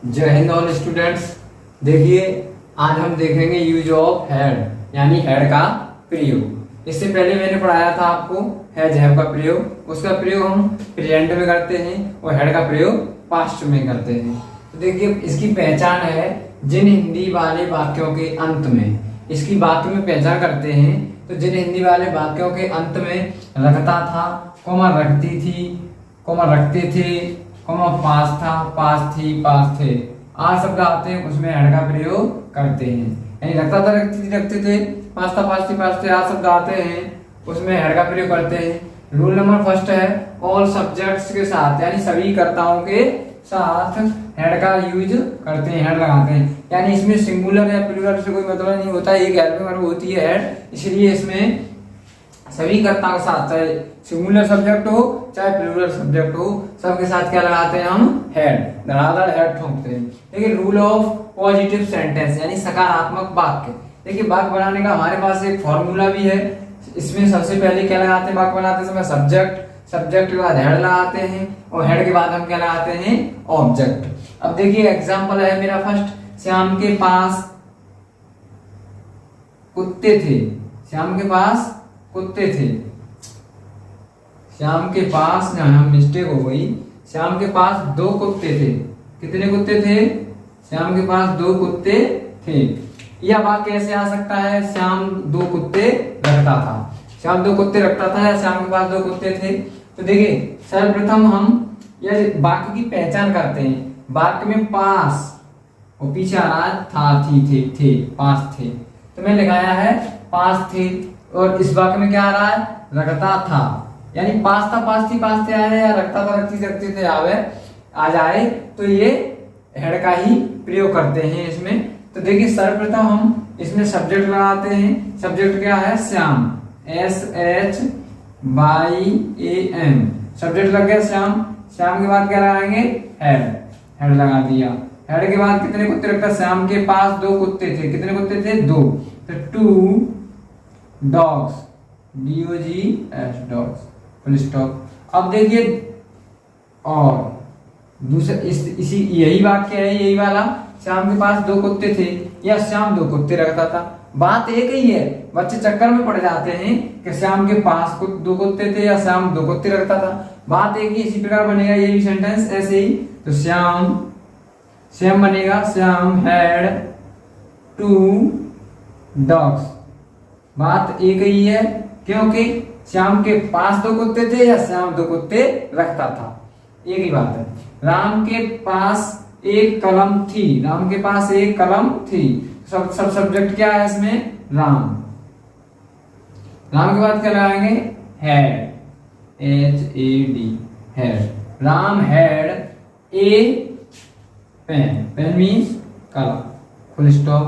जय Hind all students. देखिए आज हम देखेंगे यूज ऑफ हैड यानी हैड का प्रयोग। इससे पहले मैंने पढ़ाया था आपको हैज हैव का प्रयोग। उसका प्रयोग हम प्रेजेंट में करते हैं और हैड का प्रयोग पास्ट में करते हैं। तो देखिए इसकी पहचान है जिन हिंदी वाले वाक्यों के अंत में, इसकी वाक्य में पहचान करते हैं तो जिन हिंदी वाले वाक्यों के अंत में रखता था, कॉमा रखती थी, कॉमा रखते थे, कॉमा पास था, पास थी, पास थे, आज शब्द आते हैं उसमें हैड का प्रयोग करते हैं। यानी रखता था, रखती थी, रखते थे, पास था, पास थी, पास थे, आज शब्द आते हैं उसमें हैड का प्रयोग करते हैं। रूल नंबर फर्स्ट है ऑल सब्जेक्ट्स के साथ यानी सभी कर्ताओं के साथ हैड का यूज करते हैं, हैड लगाते हैं। यानी इसमें सिंगुलर या प्लूरल से कोई मतलब नहीं होता, एक हेल्पिंग वर्ब होती है हैड, इसलिए इसमें सभी कर्ताओं के साथ, चाहे सिंगुलर सब्जेक्ट हो चाहे प्लूरल सब्जेक्ट हो, सबके साथ क्या लगाते हैं हम हैड, धड़ाधड़ हैड ठोकते हैं। देखिए रूल ऑफ पॉजिटिव सेंटेंस यानी सकारात्मक वाक्य। देखिए वाक्य बनाने का हमारे पास एक फॉर्मूला भी है। इसमें सबसे पहले क्या लगाते हैं वाक्य बनाते समय सब्जेक्ट, सब्जेक्ट के बाद हेड लगाते हैं और हेड के बाद हम क्या लगाते हैं ऑब्जेक्ट। अब देखिए एग्जांपल है मेरा फर्स्ट, श्याम के पास कुत्ते थे। श्याम के पास कुत्ते थे। श्याम के पास, यहाँ मिस्टेक हो गई, श्याम के पास 2 कुत्ते थे। कितने कुत्ते थे? श्याम के पास 2 कुत्ते थे। यह वाक्य कैसे आ सकता है? श्याम 2 कुत्ते रखता था। श्याम 2 कुत्ते रखता था या श्याम के पास 2 कुत्ते थे। तो देखिए सर्वप्रथम हम यह वाक्य की पहचान करते हैं। वाक्य में पास और पीछे आ रहा है था, थी, थे, पास थे, तो मैं लगाया है पास थे। और इस वाक्य में क्या आ रहा है? रखता था, यानी पास था, पास थी, पास थे आए, या रखता था, रखती, रखते थे आवे आ जाए, तो ये हेड का ही प्रयोग करते हैं इसमें। तो देखिए सर्वप्रथम हम इसमें सब्जेक्ट लगाते हैं। सब्जेक्ट क्या है? श्याम, SHYAM, सब्जेक्ट लग गया श्याम। श्याम के बाद क्या लगाएंगे? हेड, हेड लगा दिया। हेड के बाद कितने कुत्ते रखता? श्याम के पास 2 कुत्ते थे। कितने कुत्ते थे? 2, तो 2 dogs, DOGS, dogs, full stop. अब देखिए और दूसरा इसी यही वाक्य है, यही वाला, श्याम के पास 2 कुत्ते थे या श्याम 2 कुत्ते रखता था। बात एक ही है, बच्चे चक्कर में पड़ जाते हैं कि श्याम के पास 2 कुत्ते थे या श्याम 2 कुत्ते रखता था। बात एक ही, इसी प्रकार बनेगा ये भी सेंटेंस ऐसे ही। तो श्याम बनेगा, श्याम हैड 2 डॉग्स। बात एक ही है क्योंकि श्याम के पास 2 कुत्ते थे या श्याम 2 कुत्ते रखता था, एक ही बात है। राम के पास एक कलम थी। राम के पास एक कलम थी। सब सब्जेक्ट क्या है इसमें? राम। राम के बाद क्या लगाएंगे? Had, HAD, had. Ram had a pen, pen means कलम, फुल स्टॉप।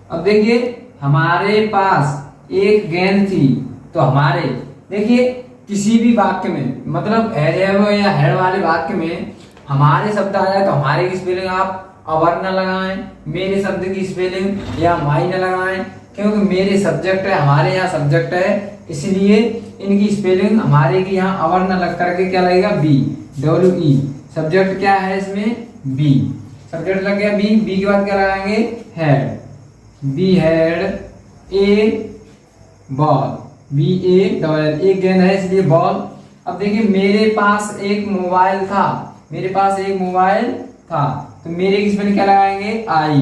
अब देखिए हमारे पास एक गेंद थी, तो हमारे, देखिए किसी भी वाक्य में मतलब हैज हैव या हैड वाले वाक्य में हमारे शब्द आ जाए तो हमारे की स्पेलिंग आप अवर न लगाएं, मेरे शब्द की स्पेलिंग या माई न लगाएं, क्योंकि मेरे सब्जेक्ट है, हमारे यहाँ सब्जेक्ट है, इसलिए इनकी स्पेलिंग हमारे की यहाँ अवर न लग करके क्या लगेगा? BWE। सब्जेक्ट क्या है इसमें? बी। सब्जेक्ट लग गया बी। बी के बाद क्या लगाएंगे? Had, be had a ball, BALL, एक गेंद है इसलिए बॉल। अब देखिए मेरे पास एक मोबाइल था। मेरे पास एक मोबाइल था, तो मेरे की स्पेलिंग क्या लगाएंगे? आई,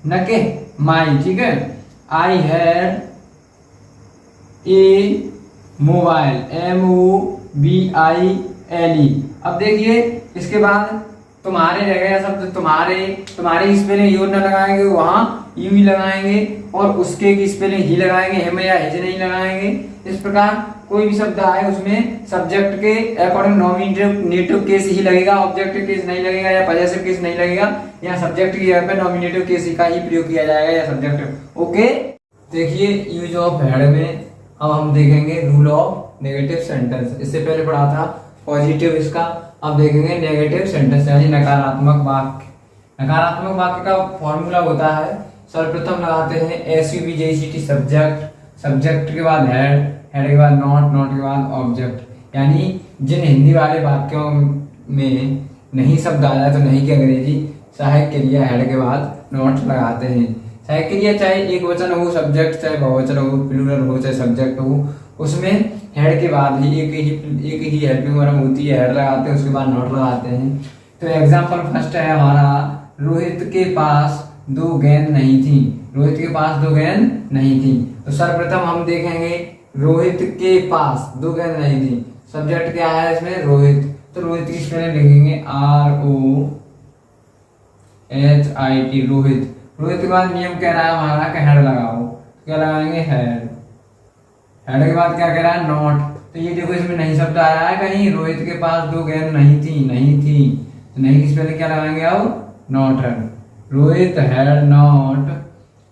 न के माई, ठीक है। I had a mobile, MOBILE। अब देखिए इसके बाद तुम्हारे रह गया शब्द तुम्हारे। तुम्हारे की स्पेलिंग यू न लगाएंगे, वहां यू ही लगाएंगे, और उसके की स्पेलिंग ही लगाएंगे, हिम या हिज नहीं लगाएंगे। इस प्रकार कोई भी शब्द आए उसमें सब्जेक्ट के अकॉर्डिंग नॉमिनेटिव केस ही लगेगा, ऑब्जेक्टिव केस नहीं लगेगा या पॉजेसिव केस नहीं लगेगा। या सब्जेक्ट की जगह पे नॉमिनेटिव केस का ही प्रयोग किया जाएगा या सब्जेक्ट। ओके, देखिए यूज ऑफ हैड में अब हम देखेंगे रूल ऑफ नेगेटिव सेंटेंस। इससे पहले पढ़ा था पॉजिटिव इसका, अब देखेंगे नेगेटिव सेंटेंस यानी नकारात्मक वाक्य। नकारात्मक वाक्य का फॉर्मूला होता है, सर्वप्रथम लगाते हैं SUBJECT सब्जेक्ट, सब्जेक्ट के बाद हेड, हेड के बाद नॉट, नॉट के बाद ऑब्जेक्ट। यानी जिन हिंदी वाले वाक्यों में नहीं शब्द आया तो नहीं की अंग्रेजी, सहायक क्रिया हेड के बाद नॉट लगाते हैं। सहायक क्रिया चाहे एक वचन हो सब्जेक्ट, चाहे बहुवचन हो, प्लूरल हो, चाहे सब्जेक्ट हो, उसमें हेड के बाद ही एक ही हेल्पिंग वर्ब होती है, हेड लगाते हैं, उसके बाद नॉट लगाते हैं। तो एग्जाम्पल फर्स्ट है हमारा, रोहित के पास 2 गेंद नहीं थी। रोहित के पास 2 गेंद नहीं थी। तो सर्वप्रथम हम देखेंगे रोहित के पास 2 गेंद नहीं थी, सब्जेक्ट क्या है इसमें, रोहित। तो रोहित की स्पेलिंग लिखेंगे ROHIT, रोहित। रोहित के बाद नियम कह रहा है हमारा कि हेड लगाओ, तो क्या लगाएंगे, हेड। हेड के बाद क्या कह रहा है, नॉट। तो ये देखो इसमें नहीं शब्द आया है कहीं, रोहित के पास 2 गेंद नहीं थी, नहीं थी, तो नहीं की स्पेलिंग क्या लगाएंगे अब, नॉट है। रोहित हैड नॉट,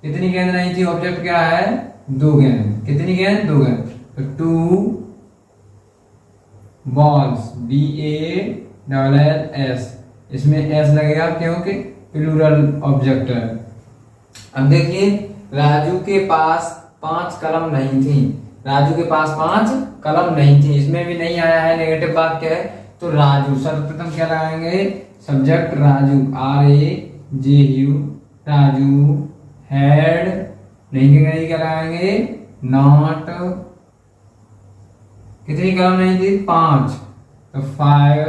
कितनी गेंद नहीं थी, ऑब्जेक्ट क्या है, 2 गेंद। कितनी गेंद, 2 गेंद। तो 2 बॉल्स, BALLS, इसमें S लगेगा क्योंकि प्लूरल ऑब्जेक्ट है। अब देखिए राजू के पास 5 कलम नहीं थी। राजू के पास 5 कलम नहीं थी, इसमें भी नहीं आया है, नेगेटिव वाक्य है। तो राजू, सर्वप्रथम क्या लगाएंगे, subject Raju, RAJU, Raju. Had नहीं के क्या लगाएंगे, नॉट। कितनी कलम नहीं थी, 5, तो 5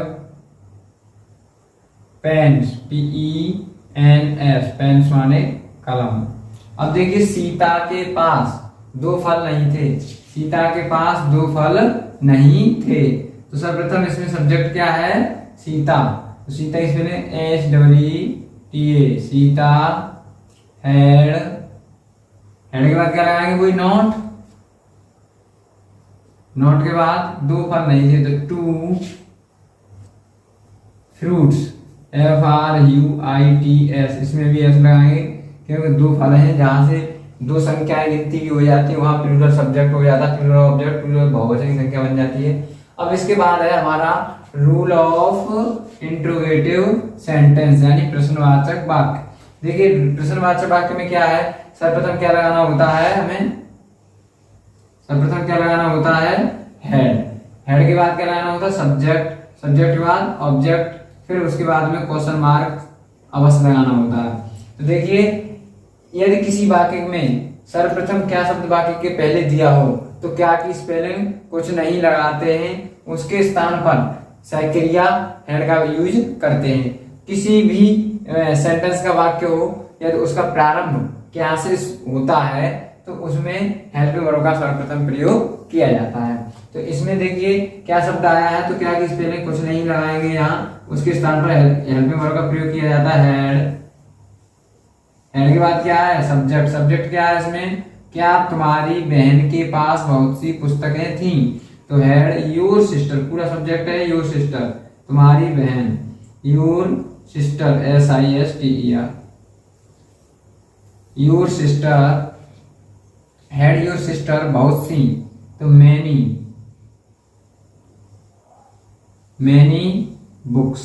पेन्स, PENS, पेन्स माने कलम। अब देखिए सीता के पास 2 फल नहीं थे। सीता के पास 2 फल नहीं थे। तो सर्वप्रथम इसमें सब्जेक्ट क्या है, सीता। तो सीता इसमें SEETA, सीता। हेड, हेड के बाद क्या लगाएंगे, कोई नॉट। नॉट के बाद 2 फल नहीं थे, तो 2 फ्रूट्स, FRUITS, इसमें भी S लगाएंगे क्योंकि 2 फल हैं। जहां से 2 संख्याएं गिनती की हो जाती है वहां प्लूरल सब्जेक्ट हो जाता है, प्लूरल ऑब्जेक्ट, प्लूरल बहुवचन की संख्या बन जाती है। अब इसके बाद है हमारा रूल ऑफ इंट्रोगेटिव सेंटेंस, यानी प्रश्नवाचक वाक्य। देखिए प्रश्नवाचक वाक्य में क्या है, सर्वप्रथम क्या लगाना होता है हमें, सर्वप्रथम क्या लगाना होता है, हेड। हेड के बाद क्या लगाना होता है, सब्जेक्ट। सब्जेक्ट के बाद ऑब्जेक्ट, फिर उसके बाद में क्वेश्चन मार्क अवश्य लगाना होता है। तो देखिए यदि किसी वाक्य में सर्वप्रथम क्या शब्द वाक्य के पहले दिया हो तो क्या की स्पेलिंग कुछ नहीं लगाते हैं, उसके स्थान पर सहायक क्रिया हेड का यूज करते हैं। किसी भी सेंटेंस का वाक्य हो यदि उसका प्रारंभ क्या से होता है तो उसमें हेल्पिंग वर्ब का सर्वप्रथम प्रयोग किया जाता है। तो इसमें देखिए क्या शब्द आया है तो क्या की स्पेलिंग कुछ नहीं लगाएंगे, यहाँ उसके स्थान पर हेल्पिंग वर्ब का प्रयोग किया जाता है, हेड। हेड के बाद क्या है, सब्जेक्ट। सब्जेक्ट क्या है इसमें, क्या तुम्हारी बहन के पास बहुत सी पुस्तकें थीं, तो हेड योर सिस्टर, पूरा सब्जेक्ट है योर सिस्टर, तुम्हारी बहन, your sister, SISTER, your sister. Head your sister बहुत सी, तो मैनी, मैनी बुक्स।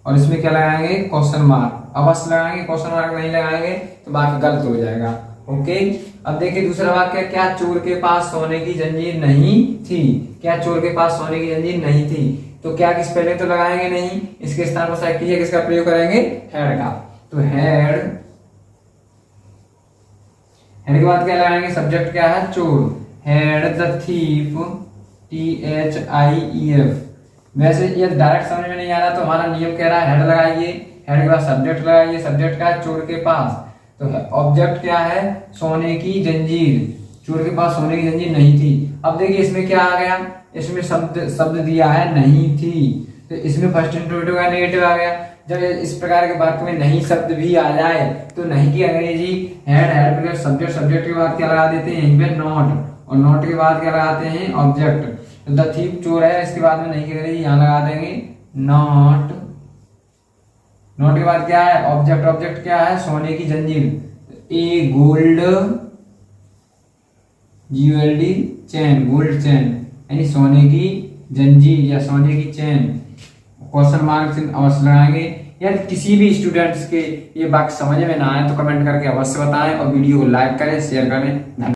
और इसमें क्या लगाएंगे, क्वेश्चन मार्क अवश्य लगाएंगे, क्वेश्चन मार्क नहीं लगाएंगे तो बाकी गलत हो जाएगा। ओके। अब देखिए दूसरा वाक्य, क्या चोर के पास सोने की जंजीर नहीं थी, क्या चोर के पास सोने की जंजीर नहीं थी, तो क्या की स्पेलिंग तो लगाएंगे नहीं, इसके स्थान पर सहायक क्रिया किसका प्रयोग करेंगे, हेड का। तो हेड, हेड के बाद क्या लगाएंगे, सब्जेक्ट क्या है, चोर, हेड द थीफ, THIEF। वैसे ये डायरेक्ट समझ में नहीं आ रहा तो हमारा नियम कह रहा है हेड लगाइए, हेड के बाद सब्जेक्ट लगाइए। सब्जेक्ट क्या है, चोर के पास, तो ऑब्जेक्ट क्या है, सोने की जंजीर, चोर के पास सोने की जंजीर नहीं थी। अब देखिए इसमें क्या आ गया, इसमें शब्द दिया है नहीं थी, तो इसमें फर्स्ट इंट्रोगेटिव का नेगेटिव आ गया। जब इस प्रकार के वाक्य में नहीं शब्द भी आ जाए तो नहीं की अंग्रेजी head, head plus subject, subject के बाद क्या लगा देते हैं यहीं पे नॉट, और नॉट के बाद क्या लगाते हैं, ऑब्जेक्ट। द थीफ चोर है, इसके बाद में नहीं की अंग्रेजी यहाँ लगा देंगे नॉट। नॉट के बाद क्या है, ऑब्जेक्ट, ऑब्जेक्ट क्या है, सोने की जंजीर, ए गोल्ड, GOLD चैन, गोल्ड चैन, यानी सोने की जंजीर या सोने की चैन। क्वेश्चन मार्क से अवश्य लगाएंगे। यदि किसी भी स्टूडेंट्स के ये वाक्य समझ में ना आए तो कमेंट करके अवश्य बताएं और वीडियो को लाइक करें, शेयर करें।